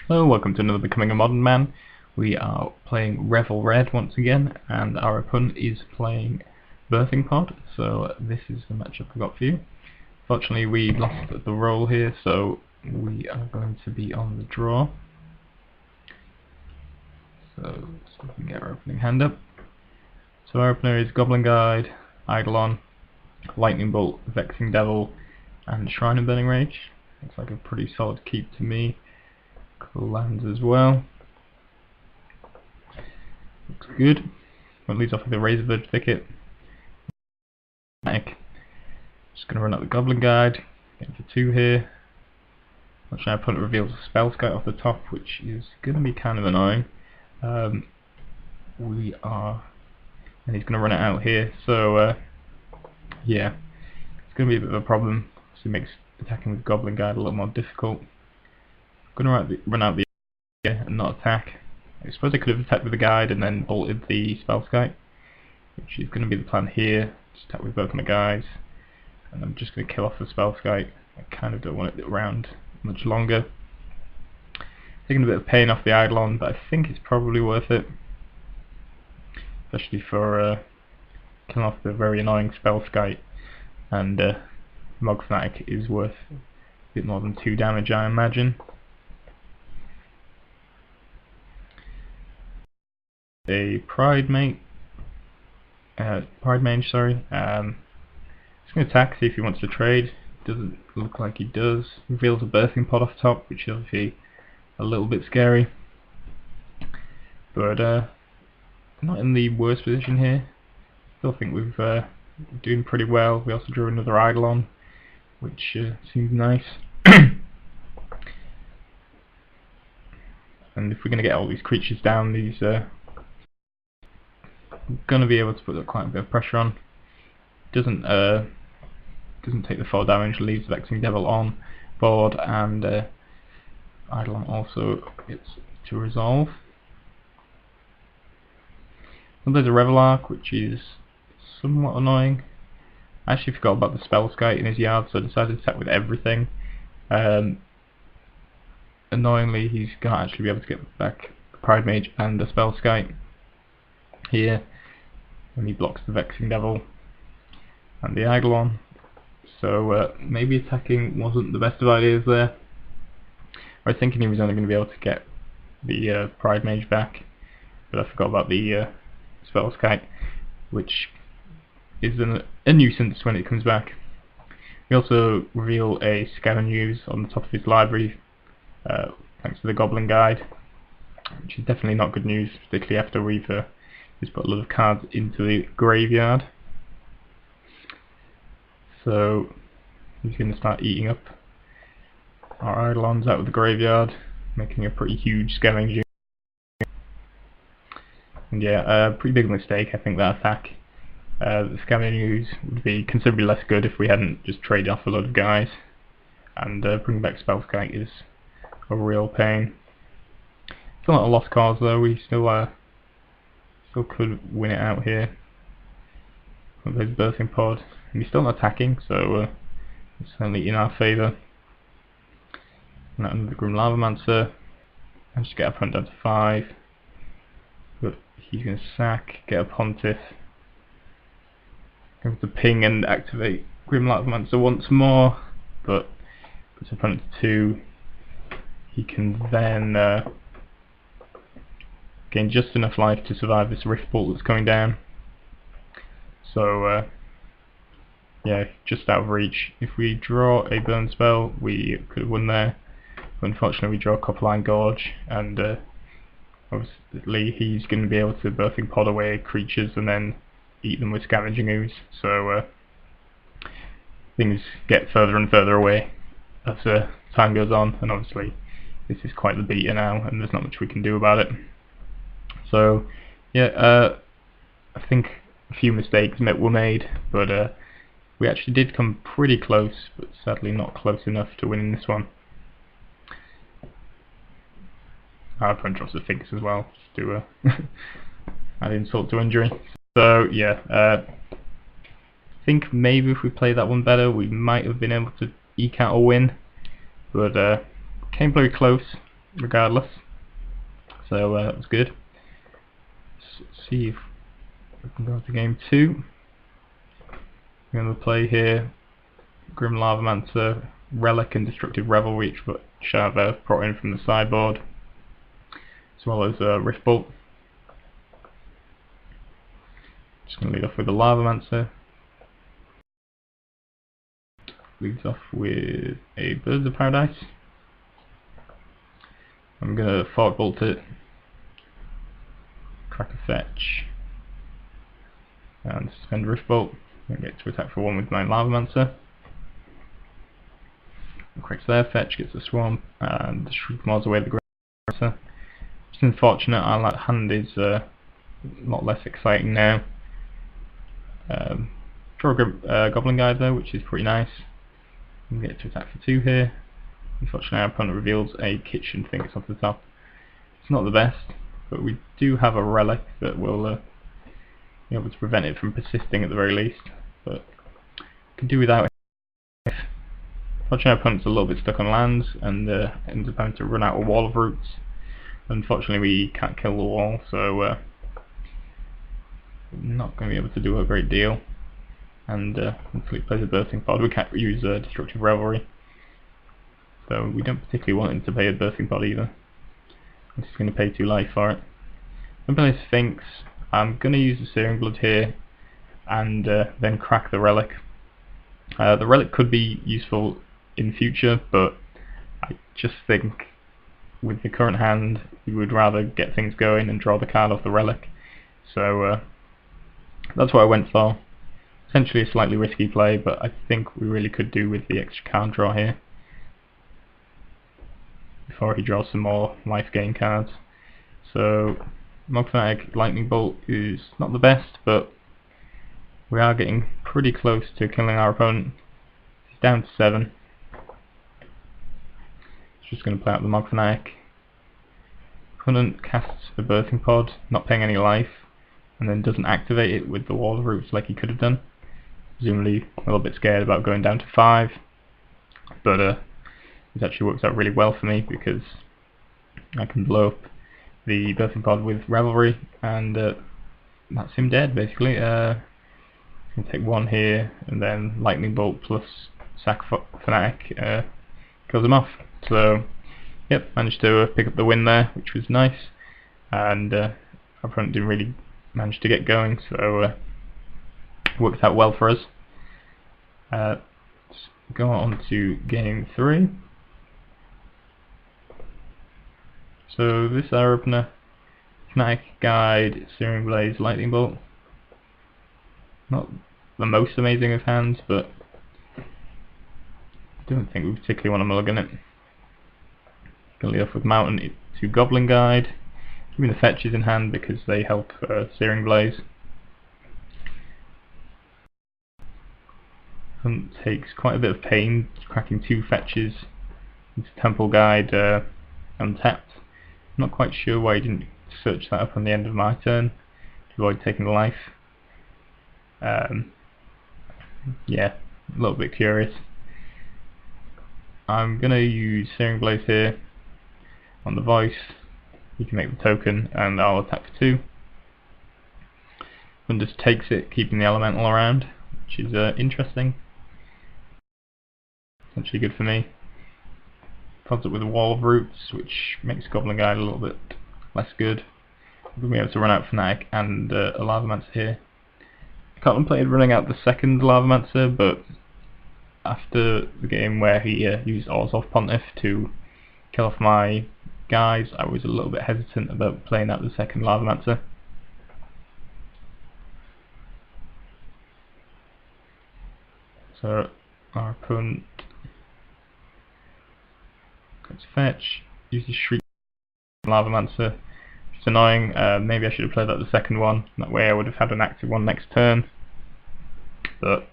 Hello, welcome to another Becoming a Modern Man. We are playing Revel Red once again, and our opponent is playing Birthing Pod, so this is the matchup I've got for you. Fortunately, we lost the roll here, so we are going to be on the draw. So we can get our opening hand up. So our opener is Goblin Guide, Eidolon, Lightning Bolt, Vexing Devil, and Shrine of Burning Rage. Looks like a pretty solid keep to me. Cool lands as well. Looks good. Well, it leads off with a Razorverge Thicket. Just going to run out the Goblin Guide. Getting for 2 here. Watch our opponent reveals a Spell Scout off the top, which is going to be kind of annoying. And he's going to run it out here. So yeah, it's going to be a bit of a problem. So it makes attacking with Goblin Guide a little more difficult. I'm going to run out the and not attack. I suppose I could have attacked with the guide and then bolted the Spell Scout, which is going to be the plan here. Just attack with both of my guys, and I'm just going to kill off the Spell Scout. I kind of don't want it around much longer. Taking a bit of pain off the Eidolon, but I think it's probably worth it, especially for killing off the very annoying Spell Scout. And Mog Fanatic is worth a bit more than 2 damage, I imagine. A Pride Mage, sorry. Just going to attack, see if he wants to trade. Doesn't look like he does. Reveals a Birthing Pod off top, which is obviously a little bit scary. But not in the worst position here. Still think we're doing pretty well. We also drew another Eidolon, which seems nice. And if we're going to get all these creatures down, these going to be able to put quite a bit of pressure on. Doesn't take the 4 damage, leaves Vexing Devil on board, and Eidolon also gets to resolve. And there's a Revel Arc, which is somewhat annoying. I actually forgot about the Spell Scout in his yard, so I decided to attack with everything. Annoyingly, he's going to actually be able to get back the Pride Mage and the Spell Scout here when he blocks the Vexing Devil and the Eidolon. So maybe attacking wasn't the best of ideas there. I was thinking he was only going to be able to get the Pride Mage back, but I forgot about the Spell Scout, which is a nuisance when it comes back. We also reveal a Scavenge on the top of his library, thanks to the Goblin Guide, which is definitely not good news, particularly after we've just put a lot of cards into the graveyard. So he's going to start eating up our Eidolons out of the graveyard, making a pretty huge Scavenge. And yeah, pretty big mistake, I think, that attack. The Scavenge would be considerably less good if we hadn't just traded off a lot of guys, and bringing back Spell Scout is a real pain. Still not a lost cause though. We still could win it out here. There's Birthing Pod, and he's still not attacking, so it's certainly in our favour. And another Grim Lavamancer. Managed to get our opponent down to 5, but he's going to sack, get a Pontiff, going to ping and activate Grim Lavamancer once more, but puts our opponent to 2. He can then gain just enough life to survive this Rift Bolt that's coming down. So yeah, just out of reach. If we draw a burn spell, we could have won there. But unfortunately, we draw Copperline Gorge, and obviously he's going to be able to Birthing Pod away creatures and then eat them with Scavenging Ooze. So things get further and further away as time goes on, and obviously this is quite the beater now, and there's not much we can do about it. So yeah, I think a few mistakes were made, but we actually did come pretty close, but sadly not close enough to winning this one. Our opponent drops the Finks as well, just to add insult to injury. So yeah, I think maybe if we played that one better, we might have been able to eke out a win, but came very close. regardless. So that was good. Let's see if we can go to game 2. We're going to play here Grim Lavamancer, Relic and Destructive Revel, which I've brought in from the sideboard, as well as Rift Bolt. Just going to lead off with the Lavamancer. Leads off with a Birds of Paradise. I'm going to Fork Bolt it, crack a fetch, and spend Rift Bolt. I get to attack for 1 with my Lavamancer. Cracks there, fetch, gets the Swamp, and Shriek Maws away the Grandmaster. It's unfortunate, our hand is a lot less exciting now. Draw a Goblin Guide though, which is pretty nice. We get to attack for 2 here. Unfortunately, our opponent reveals a Kitchen Finks off the top. It's not the best, but we do have a Relic that will be able to prevent it from persisting at the very least. But we can do without it. Unfortunately, our opponent's a little bit stuck on lands and ends up having to run out a wall of roots. Unfortunately, we can't kill the wall, so we're not going to be able to do a great deal. And until he plays a Birthing Pod, we can't use Destructive Revelry. So we don't particularly want him to pay a Birthing Pod either. He's going to pay 2 life for it. I'm going to play Sphinx. I'm going to use the Searing Blood here, and then crack the Relic. The Relic could be useful in future, but I just think with the current hand we would rather get things going and draw the card off the Relic. So that's what I went for. Essentially a slightly risky play, but I think we really could do with the extra card draw here before he draws some more life gain cards. So Mogfanatic Lightning Bolt is not the best, but we are getting pretty close to killing our opponent. He's down to 7. Just going to play out the Mogfanatic. Opponent casts a Birthing Pod, not paying any life, and then doesn't activate it with the Wall of Roots like he could have done. Presumably a little bit scared about going down to 5, but this actually works out really well for me because I can blow up the Birthing Pod with Revelry, and that's him dead basically. I can take 1 here, and then Lightning Bolt plus Sack Fanatic kills him off. So yep, managed to pick up the win there, which was nice, and our opponent didn't really manage to get going, so worked out well for us. Let's go on to game 3. So this is our opener. Fnatic Guide, Searing Blaze, Lightning Bolt. Not the most amazing of hands, but I don't think we particularly want to mulligan it. Gonna lead off with Mountain, 2 Goblin Guide. Keeping the fetches in hand because they help Searing Blaze. Takes quite a bit of pain cracking 2 fetches into Temple Guide untapped. I'm not quite sure why he didn't search that up on the end of my turn to avoid taking life. Yeah, a little bit curious. I'm going to use Searing Blaze here on the voice. You can make the token and I'll attack for 2. And just takes it, keeping the elemental around, which is interesting. Essentially good for me. Pods up with a Wall of Roots, which makes Goblin Guide a little bit less good. We'll be able to run out Fnatic and a Lavamancer here. I contemplated running out the second Lavamancer, but after the game where he used Orzhov Pontiff to kill off my guys, I was a little bit hesitant about playing out the second Lavamancer. So our opponent goes fetch, uses Shriek Lavamancer. It's annoying. Maybe I should have played out the second one. That way I would have had an active one next turn. But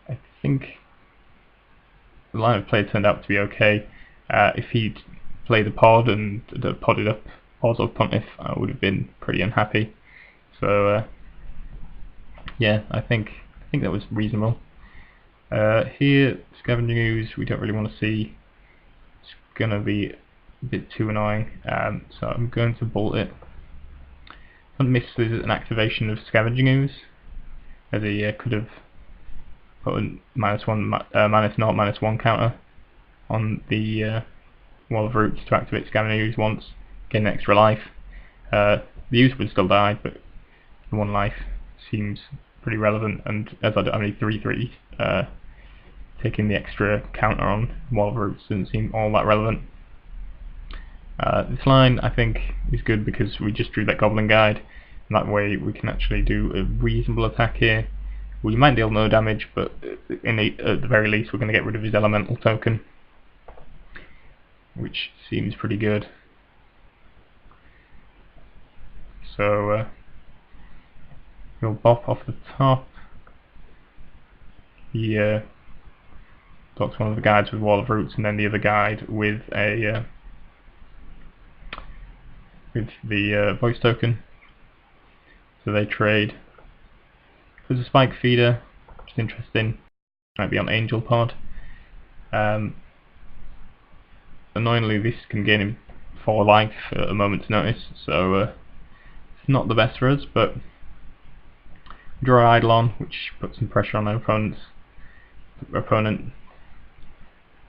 I think the line of play turned out to be okay. If he'd played the pod and podded up Orzhov Pontiff, I would have been pretty unhappy. So yeah, I think that was reasonable. Here, Scavenging Ooze, we don't really want to see. It's gonna be a bit too annoying, so I'm going to bolt it. I missed an activation of Scavenging Ooze, as he could have put a -1, -0, -1 counter on the Wall of Roots to activate Scavenging Ooze once, get an extra life. The Ooze would still die, but the 1 life seems pretty relevant, and as I don't have any 3/3, taking the extra counter on Wall of Roots doesn't seem all that relevant. This line I think is good because we just drew that Goblin Guide, and that way we can actually do a reasonable attack here. We might deal no damage, but at the very least we're going to get rid of his elemental token, which seems pretty good. So we'll bop off the top. He blocks one of the guides with Wall of Roots, and then the other guide with a with the voice token. So they trade. There's a Spike Feeder, which is interesting. Might be on Angel Pod. Annoyingly, this can gain him 4 life at a moment's notice, so it's not the best for us, but draw Eidolon, which puts some pressure on our opponent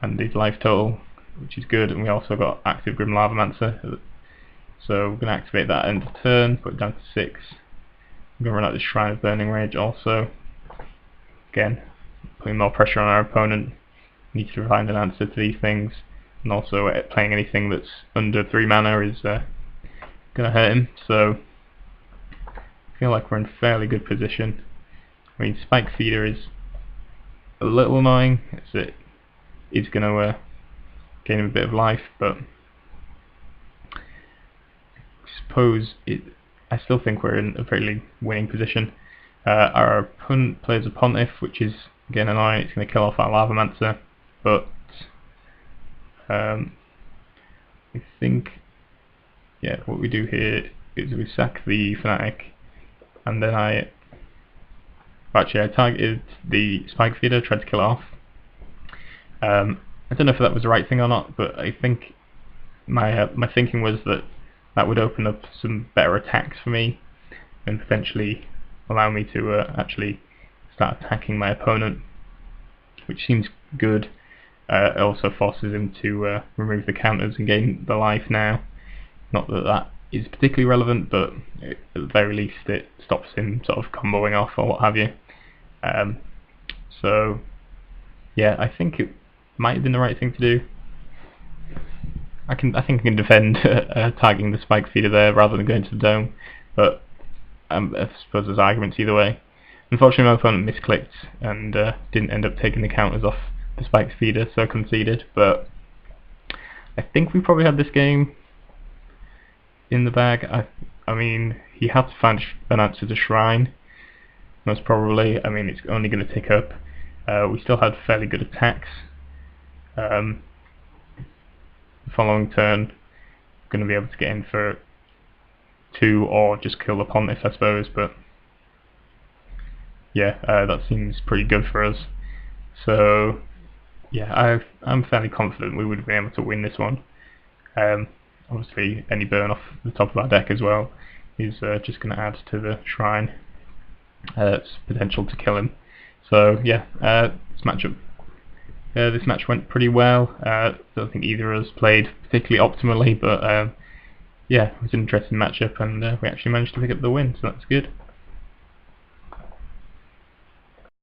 and his life total, which is good, and we also got active Grim Lavamancer, so we're going to activate that end of turn, put it down to 6. I'm going to run out the Shrine of Burning Rage also, again putting more pressure on our opponent. We need to find an answer to these things, and also playing anything that's under 3 mana is going to hurt him, so I feel like we're in a fairly good position. I mean, Spike Feeder is a little annoying, as it is going to gain him a bit of life, but I still think we're in a fairly winning position. Our opponent plays a Pontiff, which is again annoying. It's going to kill off our Lavamancer, but I think, yeah, what we do here is we sack the Fanatic, and then I targeted the Spike Feeder, tried to kill it off. I don't know if that was the right thing or not, but I think my thinking was that would open up some better attacks for me and potentially allow me to actually start attacking my opponent, which seems good. It also forces him to remove the counters and gain the life now. Not that that is particularly relevant, but at the very least it stops him sort of comboing off or what have you. So yeah, I think it might have been the right thing to do. I think I can defend tagging the Spike Feeder there rather than going to the dome, but I suppose there's arguments either way. Unfortunately, my opponent misclicked and didn't end up taking the counters off the Spike Feeder, so conceded. But I think we probably had this game in the bag. I mean, he had to find an answer to Shrine, most probably. I mean, it's only going to tick up. We still had fairly good attacks. The following turn, going to be able to get in for 2 or just kill the Pontiff, I suppose, but yeah, that seems pretty good for us. So yeah, I'm fairly confident we would have been able to win this one. Obviously any burn off the top of our deck as well is just going to add to the Shrine potential to kill him. So yeah, this match went pretty well. Don't think either of us played particularly optimally, but yeah, it was an interesting matchup, and we actually managed to pick up the win, so that's good.